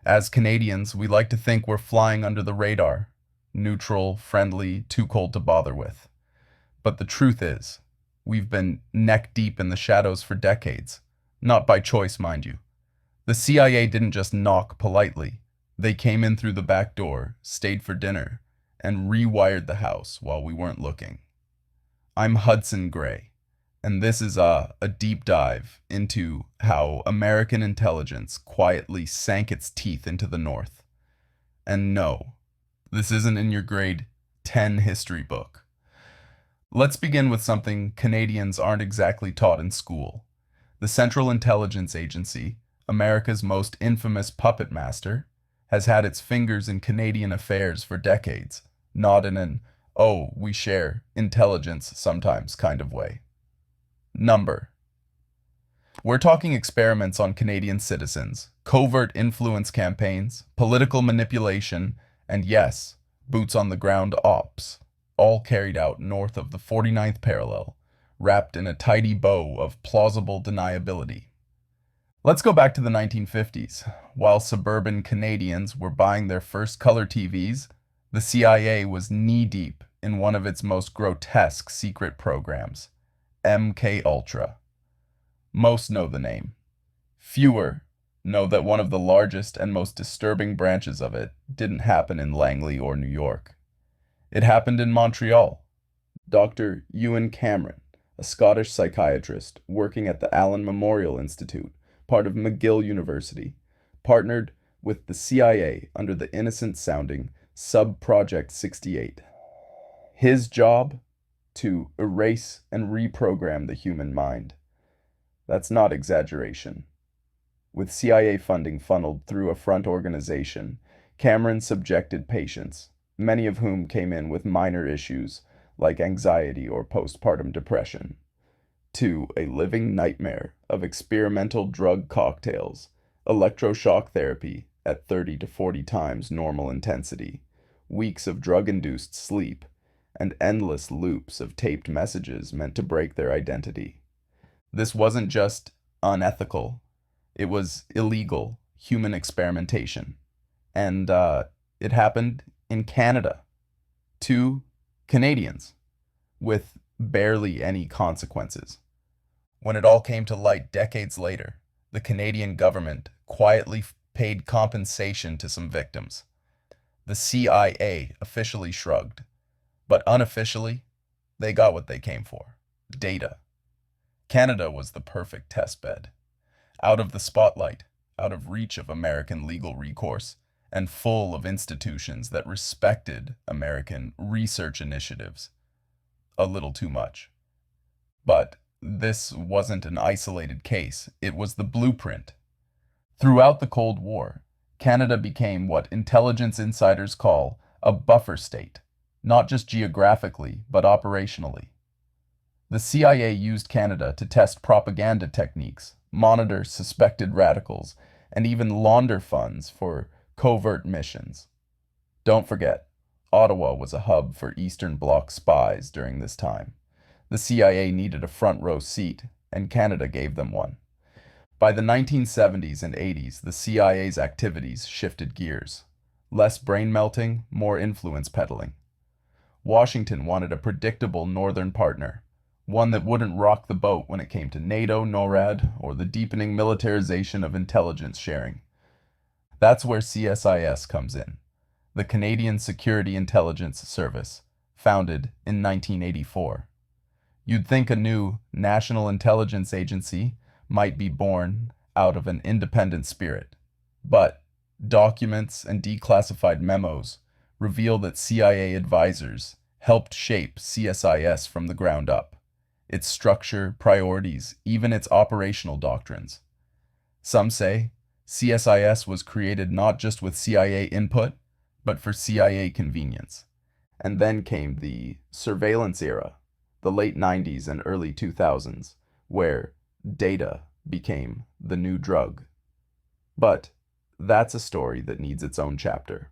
As Canadians, we like to think we're flying under the radar, neutral, friendly, too cold to bother with. But the truth is, we've been neck deep in the shadows for decades. Not by choice, mind you. The CIA didn't just knock politely. They came in through the back door, stayed for dinner, and rewired the house while we weren't looking. I'm Hudson Gray, and this is a deep dive into how American intelligence quietly sank its teeth into the North. And no, this isn't in your grade 10 history book. Let's begin with something Canadians aren't exactly taught in school. The Central Intelligence Agency, America's most infamous puppet master, has had its fingers in Canadian affairs for decades, not in an, oh, we share intelligence sometimes kind of way. Number. We're talking experiments on Canadian citizens, covert influence campaigns, political manipulation, and yes, boots on the ground ops, all carried out north of the 49th parallel, wrapped in a tidy bow of plausible deniability. Let's go back to the 1950s. While suburban Canadians were buying their first color TVs, the CIA was knee-deep in one of its most grotesque secret programs, MK Ultra. Most know the name. Fewer know that one of the largest and most disturbing branches of it didn't happen in Langley or New York. It happened in Montreal. Dr. Ewan Cameron, a Scottish psychiatrist working at the Allen Memorial Institute, part of McGill University, partnered with the CIA under the innocent-sounding Sub-Project 68. His job? To erase and reprogram the human mind. That's not exaggeration. With CIA funding funneled through a front organization, Cameron subjected patients, many of whom came in with minor issues like anxiety or postpartum depression, to a living nightmare of experimental drug cocktails, electroshock therapy at 30 to 40 times normal intensity, weeks of drug-induced sleep, and endless loops of taped messages meant to break their identity. This wasn't just unethical, it was illegal human experimentation. And it happened in Canada. 2 Canadians, with barely any consequences. When it all came to light decades later, the Canadian government quietly paid compensation to some victims. The CIA officially shrugged, but unofficially, they got what they came for: data. Canada was the perfect test bed. Out of the spotlight, out of reach of American legal recourse, and full of institutions that respected American research initiatives. A little too much. But this wasn't an isolated case, it was the blueprint. Throughout the Cold War, Canada became what intelligence insiders call a buffer state, not just geographically, but operationally. The CIA used Canada to test propaganda techniques, monitor suspected radicals, and even launder funds for covert missions. Don't forget, Ottawa was a hub for Eastern Bloc spies during this time. The CIA needed a front row seat, and Canada gave them one. By the 1970s and 80s, the CIA's activities shifted gears. Less brain melting, more influence peddling. Washington wanted a predictable northern partner, one that wouldn't rock the boat when it came to NATO, NORAD, or the deepening militarization of intelligence sharing. That's where CSIS comes in, the Canadian Security Intelligence Service, founded in 1984. You'd think a new national intelligence agency might be born out of an independent spirit, but documents and declassified memos reveal that CIA advisors helped shape CSIS from the ground up, its structure, priorities, even its operational doctrines. Some say CSIS was created not just with CIA input, but for CIA convenience. And then came the surveillance era, the late 90s and early 2000s, where data became the new drug. But that's a story that needs its own chapter.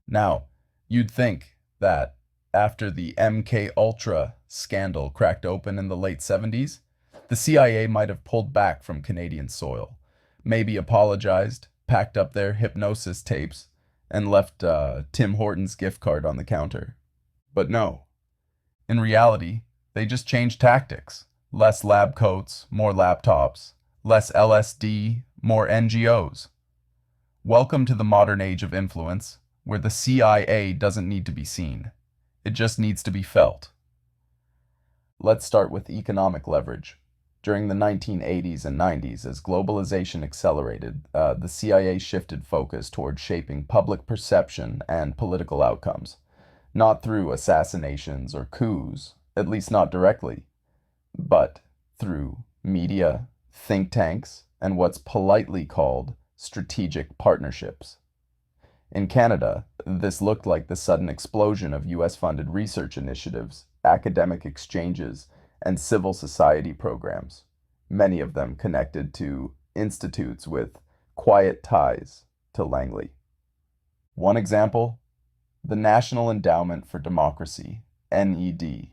Now, you'd think that after the MK Ultra scandal cracked open in the late 70s, the CIA might have pulled back from Canadian soil, maybe apologized, packed up their hypnosis tapes, and left Tim Horton's gift card on the counter. But no, in reality, they just changed tactics. Less lab coats, more laptops. Less LSD, more NGOs. Welcome to the modern age of influence, where the CIA doesn't need to be seen. It just needs to be felt. Let's start with economic leverage. During the 1980s and 90s, as globalization accelerated, the CIA shifted focus toward shaping public perception and political outcomes, not through assassinations or coups, at least not directly, but through media, think tanks, and what's politely called strategic partnerships. In Canada, this looked like the sudden explosion of US-funded research initiatives, academic exchanges, and civil society programs, many of them connected to institutes with quiet ties to Langley. One example, the National Endowment for Democracy, NED,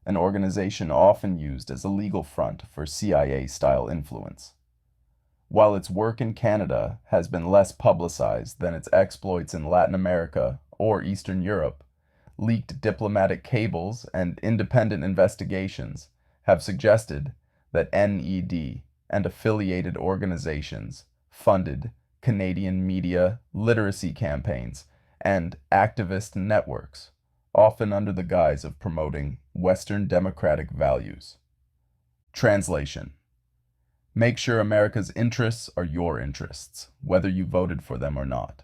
an organization often used as a legal front for CIA-style influence. While its work in Canada has been less publicized than its exploits in Latin America or Eastern Europe, leaked diplomatic cables and independent investigations have suggested that NED and affiliated organizations funded Canadian media literacy campaigns and activist networks, often under the guise of promoting Western democratic values. Translation: make sure America's interests are your interests, whether you voted for them or not.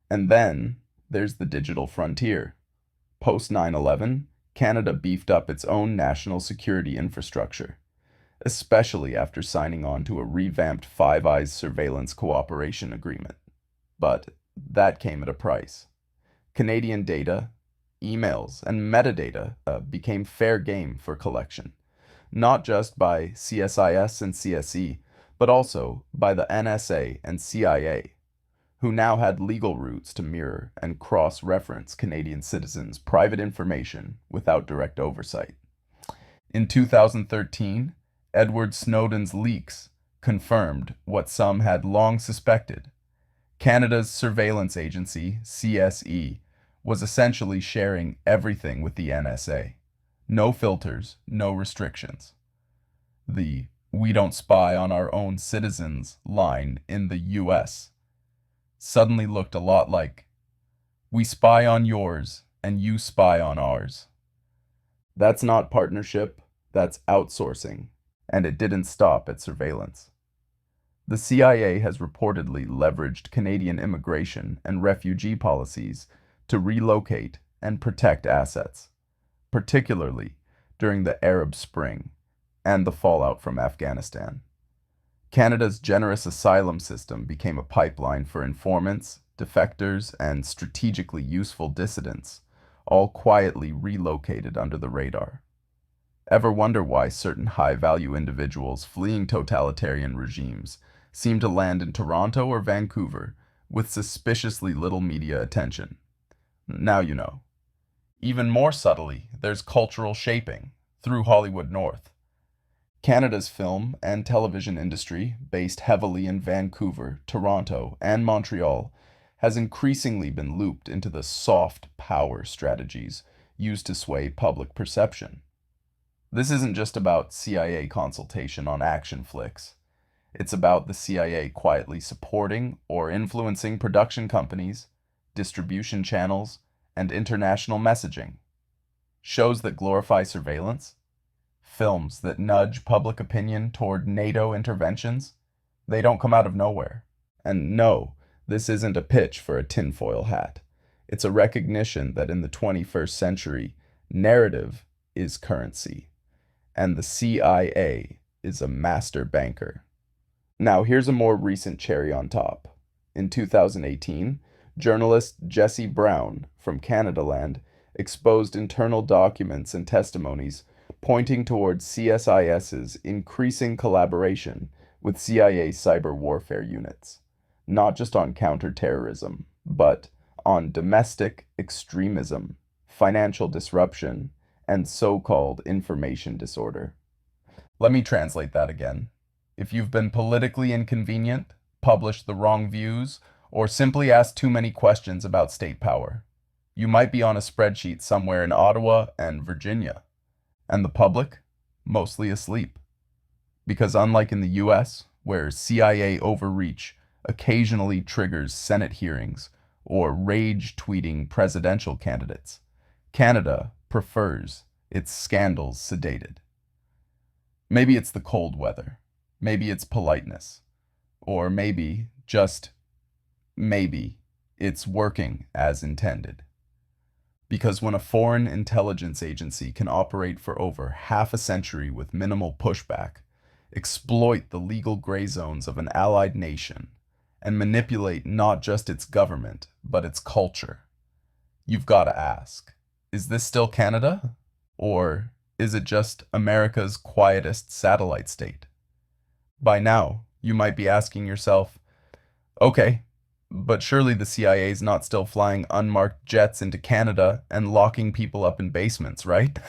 And then there's the digital frontier. Post 9/11, Canada beefed up its own national security infrastructure, especially after signing on to a revamped Five Eyes surveillance cooperation agreement. But that came at a price. Canadian data, emails, and metadata became fair game for collection, not just by CSIS and CSE, but also by the NSA and CIA, who now had legal routes to mirror and cross-reference Canadian citizens' private information without direct oversight. In 2013, Edward Snowden's leaks confirmed what some had long suspected. Canada's surveillance agency, CSE, was essentially sharing everything with the NSA. No filters, no restrictions. The "we don't spy on our own citizens" line in the US suddenly looked a lot like "we spy on yours and you spy on ours." That's not partnership, that's outsourcing, and it didn't stop at surveillance. The CIA has reportedly leveraged Canadian immigration and refugee policies to relocate and protect assets, particularly during the Arab Spring and the fallout from Afghanistan. Canada's generous asylum system became a pipeline for informants, defectors, and strategically useful dissidents, all quietly relocated under the radar. Ever wonder why certain high-value individuals fleeing totalitarian regimes seem to land in Toronto or Vancouver with suspiciously little media attention? Now you know. Even more subtly, there's cultural shaping through Hollywood North. Canada's film and television industry, based heavily in Vancouver, Toronto, and Montreal, has increasingly been looped into the soft power strategies used to sway public perception. This isn't just about CIA consultation on action flicks. It's about the CIA quietly supporting or influencing production companies, distribution channels, and international messaging. Shows that glorify surveillance, films that nudge public opinion toward NATO interventions, they don't come out of nowhere. And no, this isn't a pitch for a tinfoil hat. It's a recognition that in the 21st century, narrative is currency, and the CIA is a master banker. Now, here's a more recent cherry on top. In 2018, journalist Jesse Brown from Canadaland exposed internal documents and testimonies pointing towards CSIS's increasing collaboration with CIA cyber warfare units, not just on counterterrorism, but on domestic extremism, financial disruption, and so-called information disorder. Let me translate that again. If you've been politically inconvenient, publish the wrong views, or simply ask too many questions about state power. You might be on a spreadsheet somewhere in Ottawa and Virginia, and the public mostly asleep. Because unlike in the US, where CIA overreach occasionally triggers Senate hearings or rage tweeting presidential candidates, Canada prefers its scandals sedated. Maybe it's the cold weather, maybe it's politeness, or maybe, just maybe, it's working as intended. Because when a foreign intelligence agency can operate for over half a century with minimal pushback, exploit the legal gray zones of an allied nation, and manipulate not just its government, but its culture, you've got to ask, is this still Canada? Or is it just America's quietest satellite state? By now, you might be asking yourself, okay, but surely the CIA is not still flying unmarked jets into Canada and locking people up in basements, right?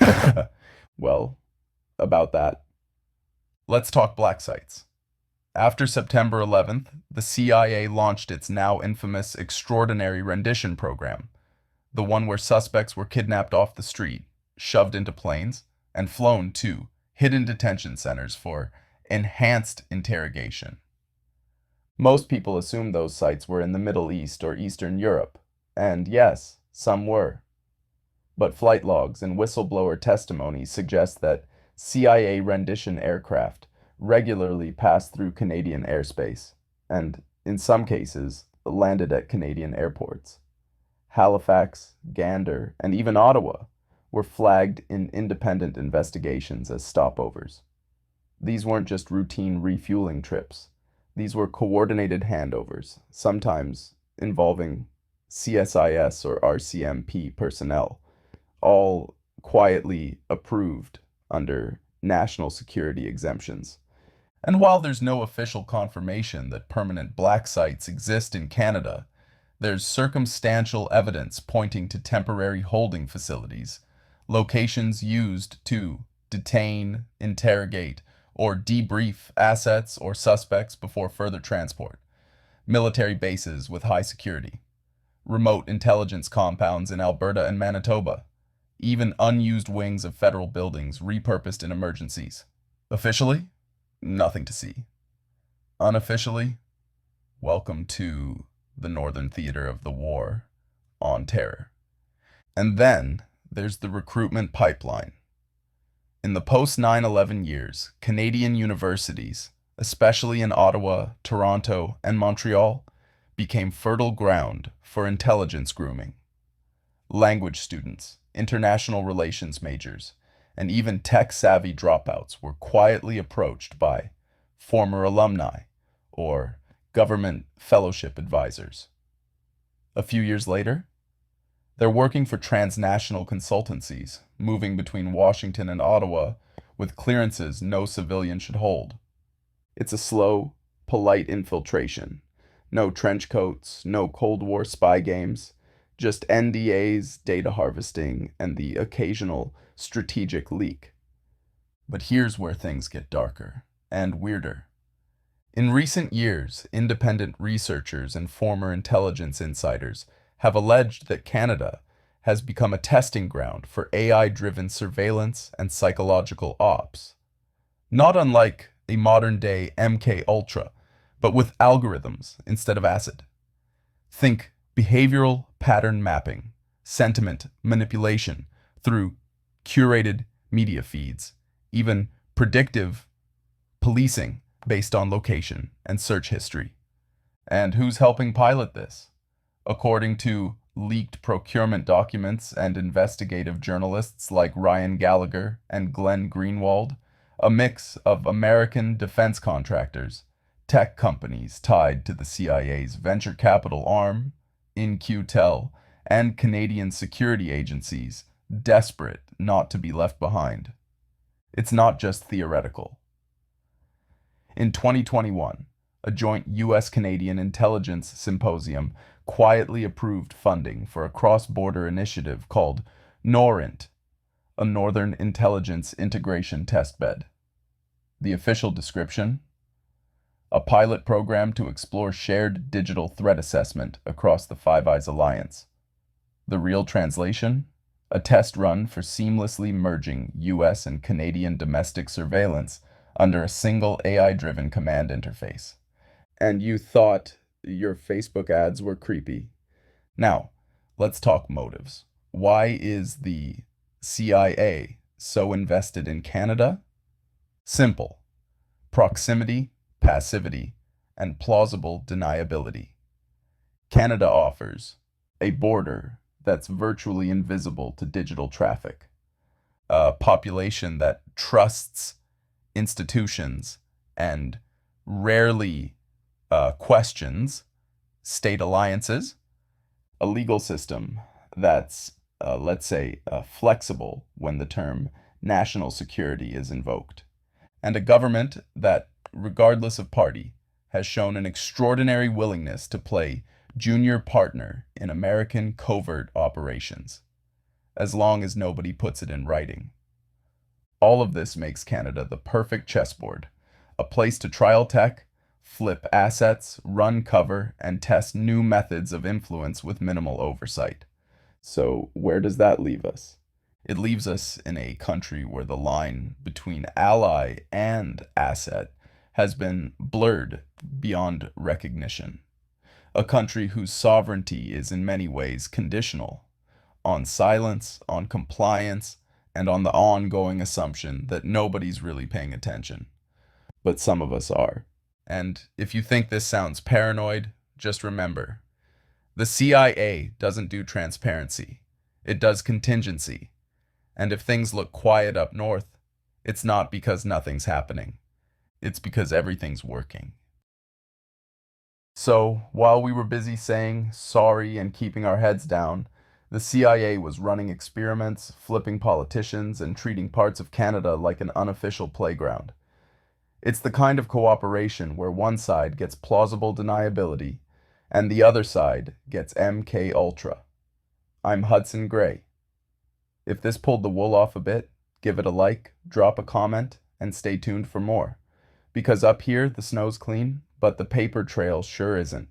Well, about that. Let's talk black sites. After September 11th, the CIA launched its now infamous Extraordinary Rendition Program, the one where suspects were kidnapped off the street, shoved into planes, and flown to hidden detention centers for enhanced interrogation. Most people assumed those sites were in the Middle East or Eastern Europe, and yes, some were. But flight logs and whistleblower testimony suggest that CIA rendition aircraft regularly passed through Canadian airspace, and, in some cases, landed at Canadian airports. Halifax, Gander, and even Ottawa were flagged in independent investigations as stopovers. These weren't just routine refueling trips. These were coordinated handovers, sometimes involving CSIS or RCMP personnel, all quietly approved under national security exemptions. And while there's no official confirmation that permanent black sites exist in Canada, there's circumstantial evidence pointing to temporary holding facilities, locations used to detain, interrogate, or debrief assets or suspects before further transport, military bases with high security, remote intelligence compounds in Alberta and Manitoba, even unused wings of federal buildings repurposed in emergencies. Officially, nothing to see. Unofficially, welcome to the Northern Theater of the War on Terror. And then there's the recruitment pipeline. In the post-9/11 years, Canadian universities, especially in Ottawa, Toronto, and Montreal, became fertile ground for intelligence grooming. Language students, international relations majors, and even tech-savvy dropouts were quietly approached by former alumni or government fellowship advisors. A few years later, they're working for transnational consultancies, moving between Washington and Ottawa with clearances no civilian should hold. It's a slow, polite infiltration. No trench coats, no Cold War spy games, just NDAs, data harvesting, and the occasional strategic leak. But here's where things get darker and weirder. In recent years, independent researchers and former intelligence insiders have alleged that Canada has become a testing ground for AI-driven surveillance and psychological ops. Not unlike a modern-day MK Ultra, but with algorithms instead of acid. Think behavioral pattern mapping, sentiment manipulation through curated media feeds, even predictive policing based on location and search history. And who's helping pilot this? According to leaked procurement documents and investigative journalists like Ryan Gallagher and Glenn Greenwald, a mix of American defense contractors, tech companies tied to the CIA's venture capital arm, In-Q-Tel, and Canadian security agencies desperate not to be left behind. It's not just theoretical. In 2021, a joint U.S.-Canadian intelligence symposium quietly approved funding for a cross-border initiative called NORINT, a Northern Intelligence Integration Testbed. The official description? a pilot program to explore shared digital threat assessment across the Five Eyes Alliance. The real translation? A test run for seamlessly merging US and Canadian domestic surveillance under a single AI-driven command interface. And you thought your Facebook ads were creepy. Now, let's talk motives. Why is the CIA so invested in Canada? Simple: proximity, passivity, and plausible deniability. Canada offers a border that's virtually invisible to digital traffic, a population that trusts institutions and rarely questions state alliances, a legal system that's, let's say, flexible when the term national security is invoked, and a government that, regardless of party, has shown an extraordinary willingness to play junior partner in American covert operations, as long as nobody puts it in writing. All of this makes Canada the perfect chessboard, a place to trial tech, flip assets, run cover, and test new methods of influence with minimal oversight. So where does that leave us? It leaves us in a country where the line between ally and asset has been blurred beyond recognition. A country whose sovereignty is in many ways conditional on silence, on compliance, and on the ongoing assumption that nobody's really paying attention. But some of us are. And if you think this sounds paranoid, just remember, the CIA doesn't do transparency. It does contingency. And if things look quiet up north, it's not because nothing's happening. It's because everything's working. So, while we were busy saying sorry and keeping our heads down, the CIA was running experiments, flipping politicians, and treating parts of Canada like an unofficial playground. It's the kind of cooperation where one side gets plausible deniability and the other side gets MK Ultra. I'm Hudson Gray. If this pulled the wool off a bit, give it a like, drop a comment, and stay tuned for more. Because up here the snow's clean, but the paper trail sure isn't.